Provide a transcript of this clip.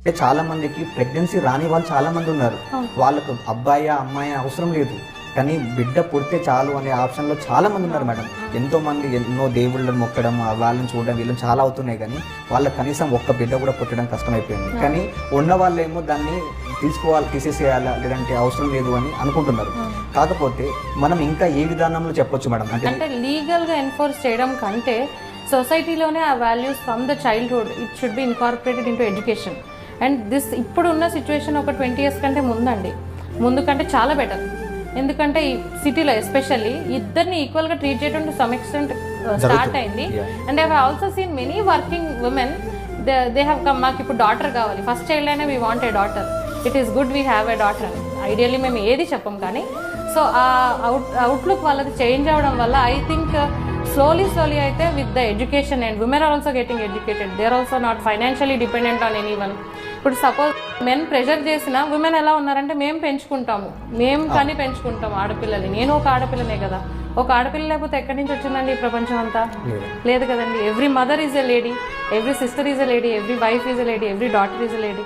అంటే చాలా మందికి ప్రెగ్నెన్సీ రాని వాళ్ళు చాలా మంది ఉన్నారు. వాళ్ళకు అబ్బాయా అమ్మాయి అవసరం లేదు, కానీ బిడ్డ పుడితే చాలు అనే ఆప్షన్లో చాలా మంది ఉన్నారు మేడం. ఎంతో మంది ఎన్నో దేవుళ్ళని మొక్కడం, వాళ్ళని చూడడం, వీళ్ళని చాలా అవుతున్నాయి, కానీ వాళ్ళకి కనీసం ఒక్క బిడ్డ కూడా పుట్టడం కష్టమైపోయింది. కానీ ఉన్న వాళ్ళేమో దాన్ని తీసేసేయాలా లేదంటే అవసరం లేదు అని అనుకుంటున్నారు. కాకపోతే మనం ఇంకా ఏ విధానంలో చెప్పొచ్చు మేడం? అంటే లీగల్గా ఎన్ఫోర్స్ చేయడం కంటే సొసైటీలోనే ఆ values from the childhood it should be incorporated into education. And ఇప్పుడున్న సిచ్యువేషన్ ఒక 20 years కంటే ముందు కంటే చాలా బెటర్. ఎందుకంటే ఈ సిటీలో ఎస్పెషల్లీ ఇద్దరిని ఈక్వల్గా ట్రీట్ చేయడం టు సమ్ ఎక్స్టెంట్ స్టార్ట్ అయింది. And I have also seen many working women they have come, మాకు ఇప్పుడు డాటర్ కావాలి, ఫస్ట్ చైల్డ్ అయినా we want a daughter, it is good we have a daughter అని. Ideally మేము ఏది చెప్పం, కానీ సో ఆ అవుట్లుక్ వాళ్ళది చేంజ్ అవ్వడం వల్ల ఐ థింక్ slowly అయితే with the education and women are also getting educated, they are also not financially dependent on anyone. ఇప్పుడు సపోజ్ మెన్ ప్రెషర్ చేసిన ఉమెన్ ఎలా ఉన్నారంటే మేము కానీ పెంచుకుంటాము ఆడపిల్లల్ని. నేను ఒక ఆడపిల్లనే కదా, ఒక ఆడపిల్ల లేకపోతే ఎక్కడి నుంచి వచ్చిందండి ఈ ప్రపంచం అంతా? లేదు కదండి. Every mother is a lady, every sister is a lady, every wife is a lady, every daughter is a lady.